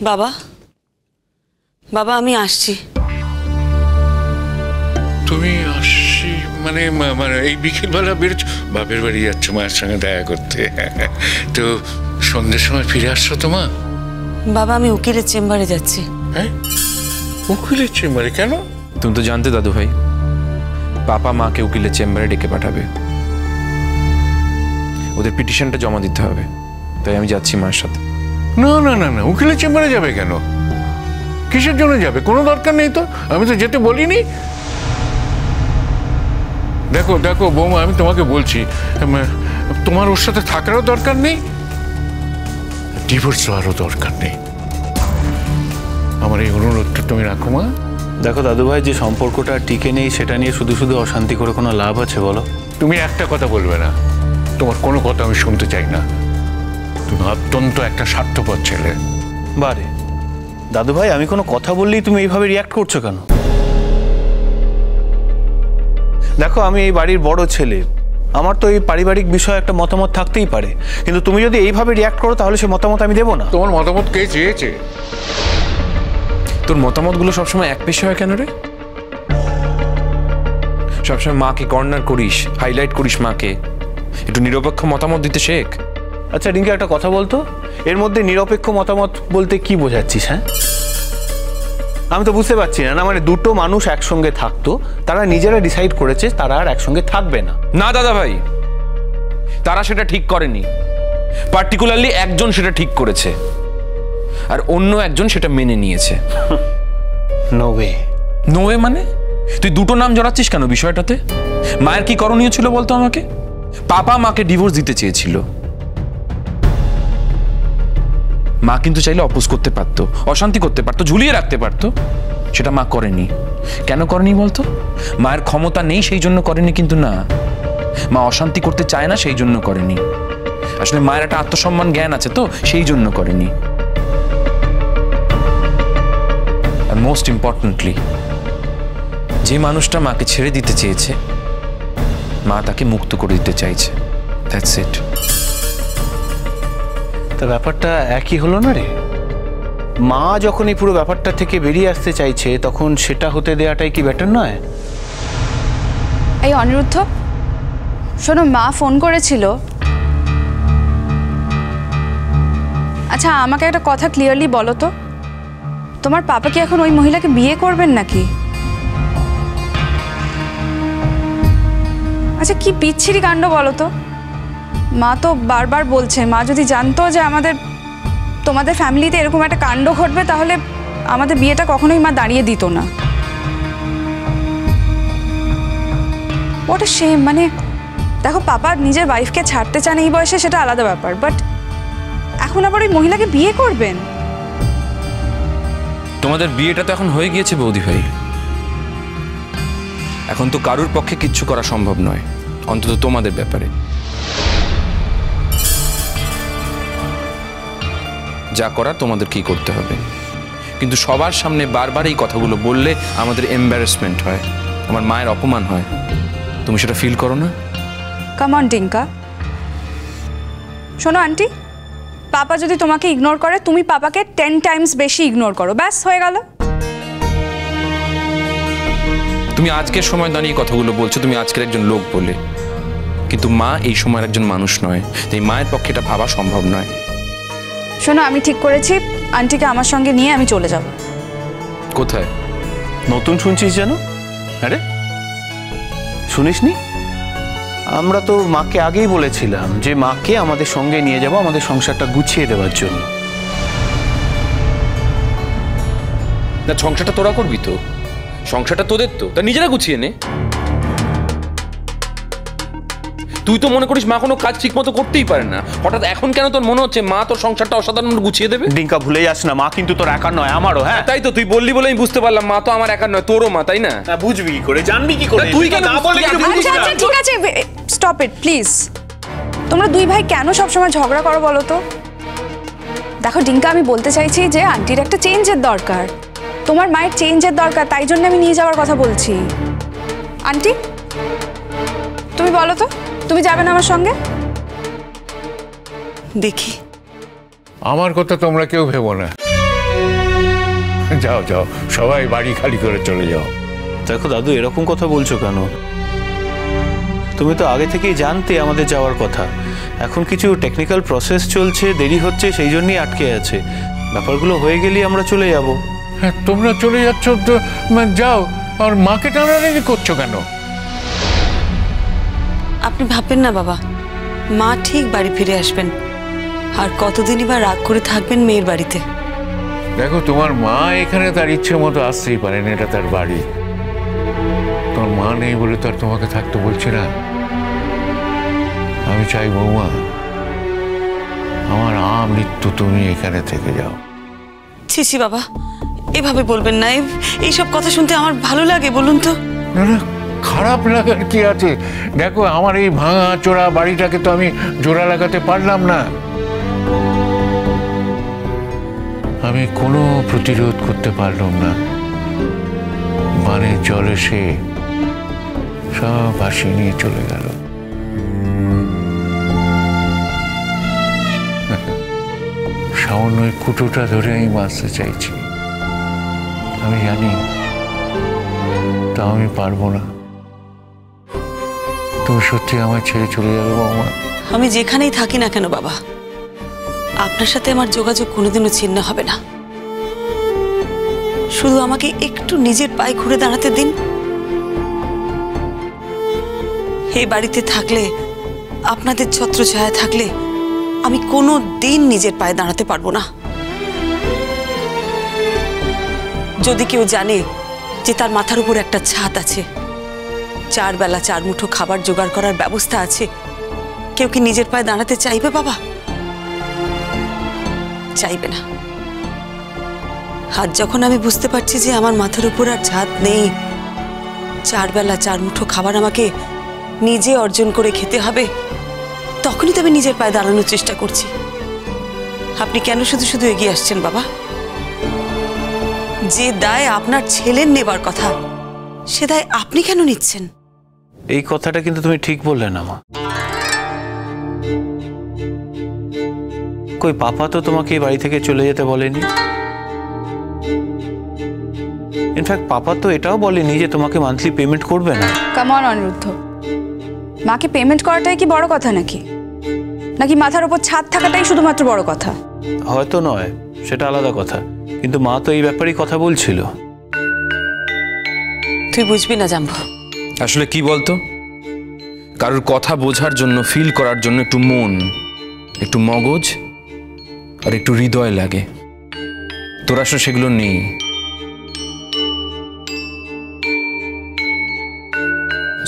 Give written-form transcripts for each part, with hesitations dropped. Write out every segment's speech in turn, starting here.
বাবা, বাবা আমি আসছি। তুমি আসছি মানে এই বিকেলবেলা বেরোচ্ছ? বাপের বাড়ি যাচ্ছ মায়ের সঙ্গে দেখা করতে? তো সন্ধ্যের সময় ফিরে আসছো তো মা? বাবা আমি উকিলের চেম্বারে যাচ্ছি। হ্যাঁ, উকিলের চেম্বারে কেন? তুমি তো জানতে দাদু ভাই, পাপা মাকে উকিলের চেম্বারে ডেকে পাঠাবে, ওদের পিটিশনটা জমা দিতে হবে, তাই আমি যাচ্ছি মায়ের সাথে। না না না না, উকিলের চেম্বারে যাবে কেন? কিসের জন্য যাবে? কোনো দরকার নেই তো, আমি তো যেতে বলিনি। দেখো দেখো বৌমা, আমি তোমাকে বলছি তোমার ওর সাথে থাকারও দরকার নেই, ডিভোর্স হওয়ারও দরকার নেই। আমার এই অনুরোধটা তুমি রাখো মা। দেখো দাদু ভাই, যে সম্পর্কটা টিকে নেই সেটা নিয়ে শুধু শুধু অশান্তি করে কোনো লাভ আছে বলো? তুমি একটা কথা বলবে না, তোমার কোনো কথা আমি শুনতে চাই না। তুমি অত্যন্ত একটা স্বার্থপর ছেলে। বারে দাদু ভাই, আমি কোনো কথা বললেই তুমি এইভাবে রিয়াক্ট করছো কেন? দেখো, আমি এই বাড়ির বড় ছেলে, আমার তো এই পারিবারিক বিষয়ে একটা মতামত থাকতেই পারে, কিন্তু তুমি যদি এইভাবে রিয়াক্ট করো তাহলে সে মতামত আমি দেবো না। তোমার মতামত কে চেয়েছে? তোর মতামতগুলো সবসময় এক পেশে হয় কেন রে? সবসময় মাকে কর্নার করিস, হাইলাইট করিস মাকে। একটু নিরপেক্ষ মতামত দিতে শেখ। আচ্ছা রিঙ্কি, একটা কথা বলতো, এর মধ্যে নিরপেক্ষ মতামত বলতে কি বোঝাচ্ছিস? হ্যাঁ, আমি তো বুঝতে পারছি না। মানে দুটো মানুষ একসঙ্গে থাকতো, তারা নিজেরা ডিসাইড করেছে তারা আর একসঙ্গে থাকবে না। না দাদা ভাই, তারা সেটা ঠিক করেনি। পার্টিকুলারলি একজন সেটা ঠিক করেছে, আর অন্য একজন সেটা মেনে নিয়েছে। No way. নো ওয়ে মানে? তুই দুটো নাম জড়াচ্ছিস কেন বিষয়টাতে? মায়ের কি করণীয় ছিল বলতো আমাকে? পাপা মাকে ডিভোর্স দিতে চেয়েছিল, মা কিন্তু চাইলে অপোজ করতে পারতো, অশান্তি করতে পারতো, ঝুলিয়ে রাখতে পারতো। সেটা মা করেনি। কেন করেনি বলতো? মায়ের ক্ষমতা নেই সেই জন্য করেনি কিন্তু না, মা অশান্তি করতে চায় না সেই জন্য করেনি। আসলে মায়ের একটা আত্মসম্মান জ্ঞান আছে তো, সেই জন্য করেনি। আর মোস্ট ইম্পর্টেন্টলি, যে মানুষটা মাকে ছেড়ে দিতে চেয়েছে, মা তাকে মুক্ত করে দিতে চাইছে। That's it. তা ব্যাপারটা একই হলো না রে? মা যখন এই পুরো ব্যাপারটা থেকে বেরিয়ে আসতে চাইছে, তখন সেটা হতে দেওয়াটাই কি বেটার নয়? এই অনিরুদ্ধ, শোনো, মা ফোন করেছিল। আচ্ছা আমাকে একটা কথা ক্লিয়ারলি বলো তো, তোমার পাপা কি এখন ওই মহিলাকে বিয়ে করবেন নাকি? আচ্ছা কি বিচ্ছিরি কাণ্ড বলো তো। মা তো বারবার বলছে, মা যদি জানতো যে তোমাদের ফ্যামিলিতে এরকম একটা কাণ্ড ঘটবে, তাহলে আমাদের বিয়েটা কখনোই মা দাঁড়িয়ে দিত না। What a shame. মানে দেখো, পাপা নিজের ওয়াইফকে ছাড়তে চান এই বয়সে, সেটা আলাদা ব্যাপার, বাট এখন আবার ওই মহিলাকে বিয়ে করবেন? তোমাদের বিয়েটা তো এখন হয়ে গিয়েছে বৌদি ভাই, এখন তো কারুর পক্ষে কিচ্ছু করা সম্ভব নয়, অন্তত তোমাদের ব্যাপারে। যা করার তোমাদের কি করতে হবে, কিন্তু সবার সামনে বারবার এই কথাগুলো বললে আমাদের এম্বারাসমেন্ট হয়, আমার মায়ের অপমান হয়। তুমি সেটা ফিল করো না? Come on Tinka. শোনো আন্টি, পাপা যদি তোমাকে ইগনোর করে, তুমি পাপাকে 10 টাইমস বেশি ইগনোর করো, ব্যাস হয়ে গেল। তুমি আজকের সময় দাঁড়িয়ে কথাগুলো বলছো, তুমি আজকের একজন লোক বলে, কিন্তু মা এই সময়ের একজন মানুষ নয়, তাই মায়ের পক্ষে এটা ভাবা সম্ভব নয়। শোনো, আমি ঠিক করেছি আন্টিকে আমার সঙ্গে নিয়ে আমি চলে যাব। কোথায়? নতুন শুনছিস যেন? আরে শুনিসনি? আমরা তো মাকে আগেই বলেছিলাম যে মাকে আমাদের সঙ্গে নিয়ে যাব আমাদের সংসারটা গুছিয়ে দেওয়ার জন্য। না, সংসারটা তোরা করবি তো, সংসারটা তোদের তো, তা নিজেরা গুছিয়ে নে। তুই তো মনে করিস মা কোনো কাজ ঠিক মতো করতেই পারে না, হঠাৎ এখন কেন তোর মনে হচ্ছে মা তোর সংসারটা অসাধারণ গুছিয়ে দেবে? ডিঙ্কা, ভুলে যাস না, মা কিন্তু তোর একার নয়, আমারও। হ্যাঁ তাই তো, তুই বললি বলে আমি বুঝতে পারলাম মা তো আমার একার নয়, তোরও মা, তাই না? বুঝবি কি করে, জানবি কি করে? তুই কেন না বললে কি বুঝিস না? আচ্ছা ঠিক আছে, স্টপ ইট প্লিজ। তোমরা দুই ভাই কেন সবসময় ঝগড়া করো বলো তো? দেখো ডিঙ্কা, আমি বলতে চাইছি যে আন্টির একটা চেঞ্জের দরকার, তোমার মায়ের চেঞ্জের দরকার, তাই জন্য আমি নিয়ে যাওয়ার কথা বলছি। আন্টি তুমি বলো তো, তুমি যাবে না আমার সঙ্গে? দেখি, আমার কথা তোমরা কেউ ভেবো না। যাও যাও, সবাই বাড়ি খালি করে চলে যাও। দেখো দাদু, এরকম কথা বলছো কেন? তুমি তো আগে থেকেই জানতে আমাদের যাওয়ার কথা। এখন কিছু টেকনিক্যাল প্রসেস চলছে, দেরি হচ্ছে, সেই জন্যই আটকে আছে। ব্যাপারগুলো হয়ে গেলেই আমরা চলে যাব। হ্যাঁ, তোমরা চলে যাচ্ছ তো যাও, আর মাকে টানাটানি করছো কেন? আপনি ভাববেন না বাবা, মা ঠিক বাড়ি ফিরে আসবেন। আর কতদিনই বা রাগ করে থাকবেন মেয়ের বাড়িতে? দেখো, তোমার মা এখানে তার ইচ্ছে মতো আসতেই পারেন, এটা তার বাড়ি। তোমার মা নেই বলে তো আর তোমাকে থাকতে বলছি না। আমি চাই বৌমা, আমার আমৃত্যু তুমি এখানে থেকে যাও। ছি ছি বাবা, এভাবে বলবেন না। এইসব কথা শুনতে আমার ভালো লাগে বলুন তো? না না, খারাপ লাগার কি আছে? দেখো, আমার এই ভাঙা চোরা বাড়িটাকে তো আমি জোড়া লাগাতে পারলাম না। আমি কোনো প্রতিরোধ করতে পারলাম না। মানে জল এসে সব ভাসিয়ে নিয়ে চলে গেল। সামান্য ওই কুটোটা ধরে আমি বাঁচতে চাইছি। আমি জানি তা আমি পারবো না। তুমি সত্যি আমায় ছেড়ে চলে যাবে বৌমা? আমি যেখানেই থাকি না কেন বাবা, আপনার সাথে আমার যোগাযোগ কোনোদিনও ছিন্ন হবে না। শুধু আমাকে একটু নিজের পায়ে ঘুরে দাঁড়াতে দিন। এই বাড়িতে থাকলে, আপনাদের ছত্রছায়া থাকলে আমি কোনো দিন নিজের পায়ে দাঁড়াতে পারবো না। যদি কেউ জানে যে তার মাথার উপর একটা ছাদ আছে, 4 বেলা 4 মুঠো খাবার জোগাড় করার ব্যবস্থা আছে, কেউ কি নিজের পায়ে দাঁড়াতে চাইবে বাবা? চাইবে না। আজ যখন আমি বুঝতে পারছি যে আমার মাথার উপর আর ছাদ নেই, 4 বেলা 4 মুঠো খাবার আমাকে নিজে অর্জন করে খেতে হবে, তখনই তো আমি নিজের পায়ে দাঁড়ানোর চেষ্টা করছি। আপনি কেন শুধু শুধু এগিয়ে আসছেন বাবা? যে দায় আপনার ছেলের নেবার কথা, সে দায় আপনি কেন নিচ্ছেন? এই কথাটা কিন্তু তুমি ঠিক বললে না মা। কই পাপা তো তোমাকে এই বাড়ি থেকে চলে যেতে বলেনি। ইনফ্যাক্ট পাপা তো এটাও বলেনি যে তোমাকে মান্থলি পেমেন্ট করবে না। কাম অন অনিরুদ্ধ, মাকে পেমেন্ট করাটাই কি বড় কথা নাকি? নাকি মাথার উপর ছাদ থাকাটাই শুধুমাত্র বড় কথা? হয়তো নয়, সেটা আলাদা কথা, কিন্তু মা তো এই ব্যাপারেই কথা বলছিল। তুই বুঝবি না জাম্বো। আসলে কি বলতো, কারোর কথা বোঝার জন্য, ফিল করার জন্য একটু মন, একটু মগজ আর একটু হৃদয় লাগে। তোর আসলে সেগুলো নেই।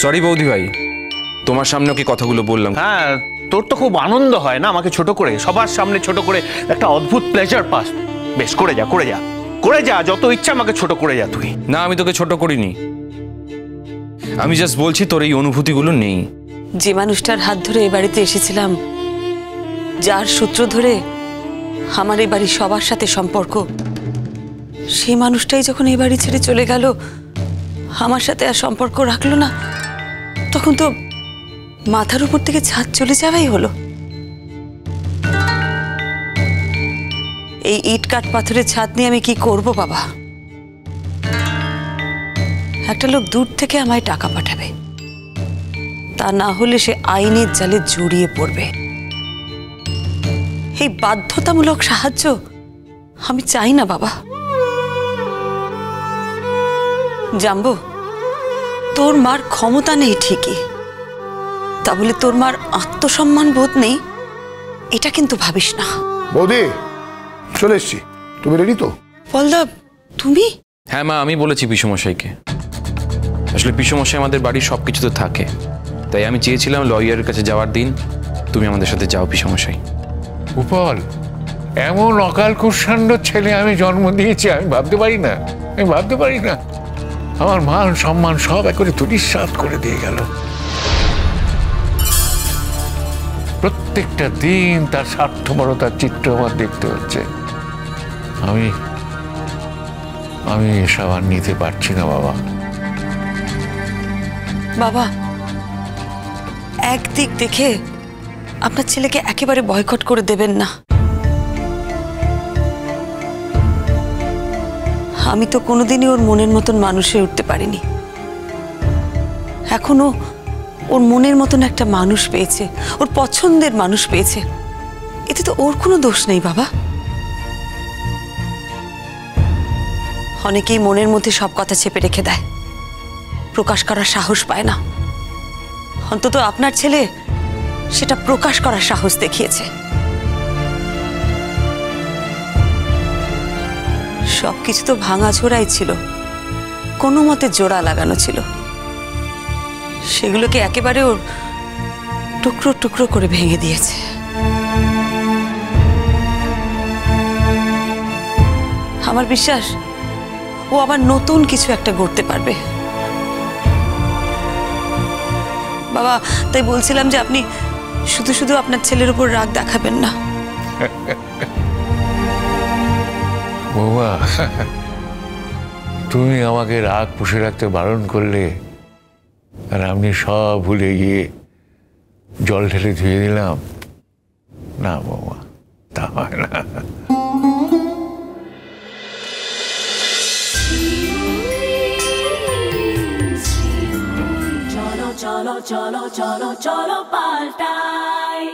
সরি বৌদি ভাই, তোমার সামনেও কি কথাগুলো বললাম। হ্যাঁ, তোর তো খুব আনন্দ হয় না আমাকে ছোট করে, সবার সামনে ছোট করে একটা অদ্ভুত প্লেজার পাস। বেশ, করে যা করে যা করে যা, যত ইচ্ছা আমাকে ছোট করে যা তুই। না, আমি তোকে ছোট করিনি, আমি জাস্ট বলছি তোর এই অনুভূতিগুলো নেই। যে মানুষটার হাত ধরে এই বাড়িতে এসেছিলাম, যার সূত্র ধরে আমার এই বাড়ির সবার সাথে সম্পর্ক, সেই মানুষটাই যখন এই বাড়ি ছেড়ে চলে গেল, আমার সাথে আর সম্পর্ক রাখলো না, তখন তো মাথার উপর থেকে ছাদ চলে যাওয়াই হলো। এই ইট কাঠ পাথরের ছাদ নিয়ে আমি কি করব বাবা? একটা লোক দূর থেকে আমায় টাকা পাঠাবে, তা না হলে সে আইনের জালে জড়িয়ে পড়বে। এই বাধ্যতামূলক সাহায্য আমি চাই না বাবা। জানবো, তোর মার ক্ষমতা নেই ঠিকই, তা বলে তোর মার আত্মসম্মান বোধ নেই এটা কিন্তু ভাবিস না। বৌদি, চলে এসছি, তুমি রেডি তো? বলদা, তুমি? হ্যাঁ মা, আমি বলেছি পিসমশাইকে। আসলে পিসমশাই আমাদের বাড়ির সব কিছুতে থাকে, তাই আমি চেয়েছিলাম লয়ারের কাছে যাওয়ার দিন তুমি আমাদের সাথে যাও পিসমশাই। উপল, এমন অকাল কুৎসাণ্ড ছেলে আমি জন্ম দিয়েছি, আমি ভাবতে পারি না, আমি ভাবতে পারি না। আমার মান সম্মান সব একবারে ধূলিসাৎ করে দিয়ে গেল। প্রত্যেকটা দিন তার স্বার্থপরতার চিত্র আমার দেখতে হচ্ছে। আমি আমি এসব আর নিতে পারছি না বাবা। বাবা, একদিক দেখে আপনার ছেলেকে একেবারে বয়কট করে দেবেন না। আমি তো কোনোদিনই ওর মনের মতন মানুষ হয়ে উঠতে পারিনি। এখনো ওর মনের মতন একটা মানুষ পেয়েছে, ওর পছন্দের মানুষ পেয়েছে, এতে তো ওর কোনো দোষ নেই বাবা। অনেকেই মনের মধ্যে সব কথা চেপে রেখে দেয়, প্রকাশ করার সাহস পায় না। অন্তত আপনার ছেলে সেটা প্রকাশ করার সাহস দেখিয়েছে। সবকিছু তো ভাঙাচোরাই ছিল, কোনো মতে জোড়া লাগানো ছিল, সেগুলোকে একেবারে ওর টুকরো টুকরো করে ভেঙে দিয়েছে। আমার বিশ্বাস ও আবার নতুন কিছু একটা গড়তে পারবে। বাবা, তাই বলছিলাম যে আপনি শুধু শুধু আপনার ছেলের উপর রাগ দেখাবেন না। বৌমা, তুমি আমাকে রাগ পুষে রাখতে বারণ করলে, আর আমি সব ভুলে গিয়ে জল ঢেলে ধুয়ে দিলাম। না বৌমা, তা হয় না। cholo cholo cholo cholo cholo paltai